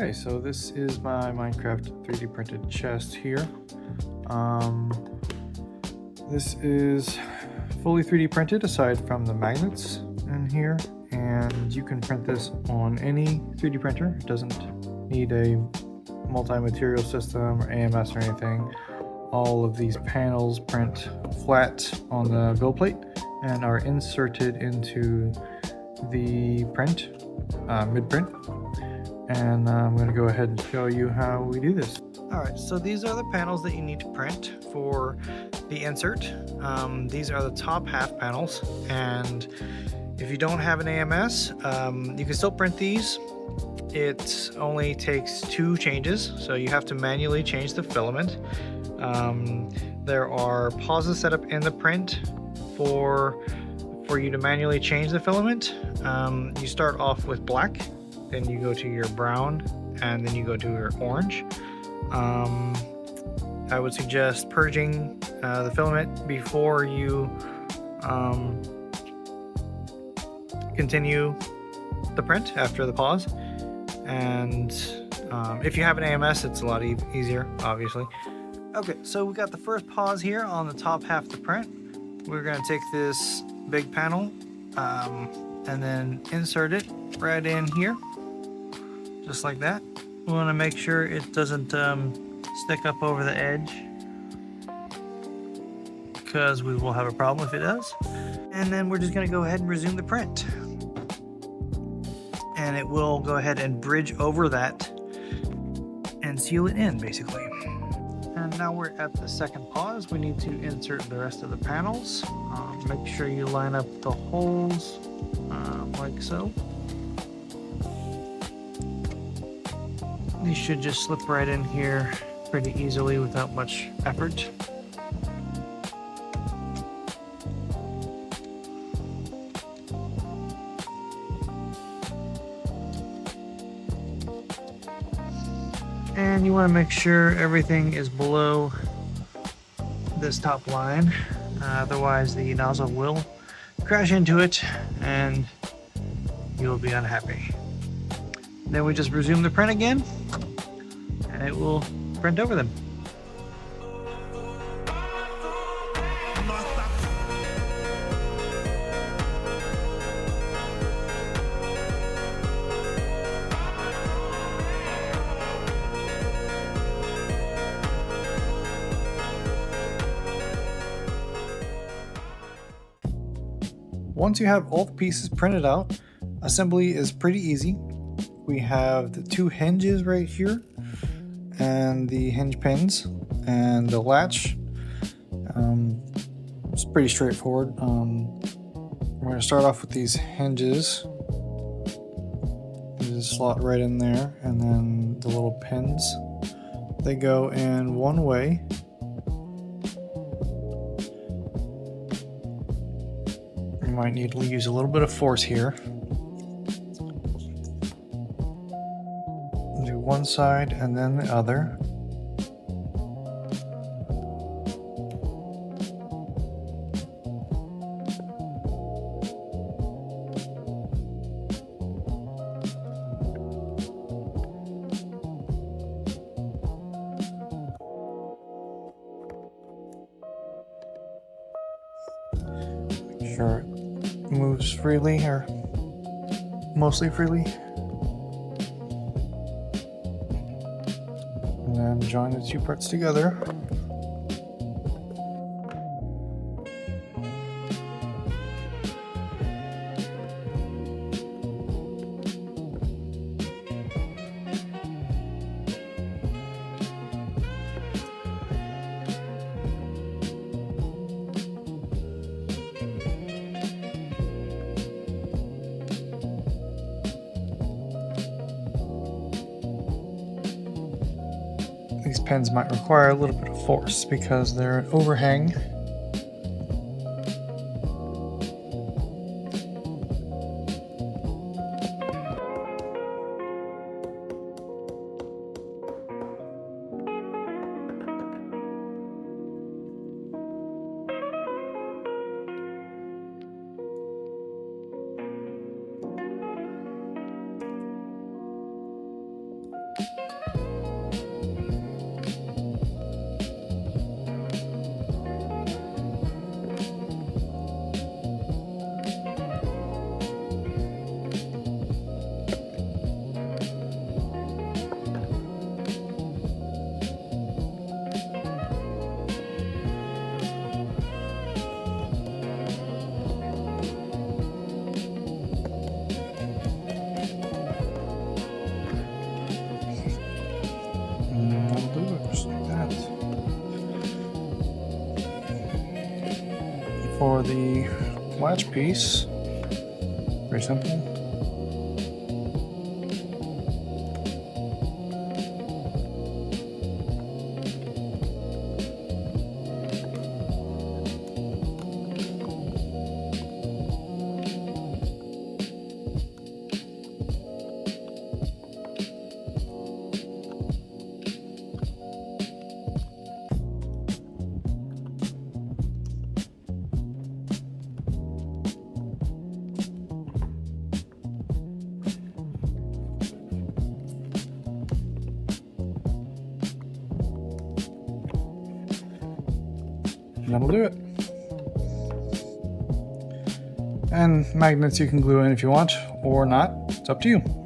Okay, so this is my Minecraft 3D printed chest here. Um, this is fully 3D printed aside from the magnets in here, and you can print this on any 3D printer. It doesn't need a multi-material system or AMS or anything. All of these panels print flat on the build plate and are inserted into the print, mid-print. And I'm going to go ahead and show you how we do this. Alright, so these are the panels that you need to print for the insert. These are the top half panels, and if you don't have an AMS, you can still print these. It only takes 2 changes, so you have to manually change the filament. There are pauses set up in the print for you to manually change the filament. You start off with black, then you go to your brown, and then you go to your orange. I would suggest purging the filament before you continue the print after the pause. And if you have an AMS, it's a lot easier, obviously. Okay, so we got the first pause here on the top half of the print. We're going to take this big panel and then insert it right in here, just like that. We want to make sure it doesn't stick up over the edge, because we will have a problem if it does. And then we're just going to go ahead and resume the print, and it will go ahead and bridge over that and seal it in, basically. And now we're at the second pause. We need to insert the rest of the panels. Make sure you line up the holes like so. These should just slip right in here pretty easily without much effort. And you want to make sure everything is below this top line, otherwise the nozzle will crash into it and you'll be unhappy. Then we just resume the print again, and it will print over them. Once you have all the pieces printed out, assembly is pretty easy. We have the 2 hinges right here, and the hinge pins, and the latch. It's pretty straightforward. We're going to start off with these hinges. There's a slot right in there, and then the little pins. They go in one way. You might need to use a little bit of force here. Do one side and then the other. Make sure it moves freely, or mostly freely. And then join the 2 parts together. These pins might require a little bit of force because they're an overhang. That'll do it, just like that. For the latch piece, very simple. And that'll do it. And magnets you can glue in if you want or not. It's up to you.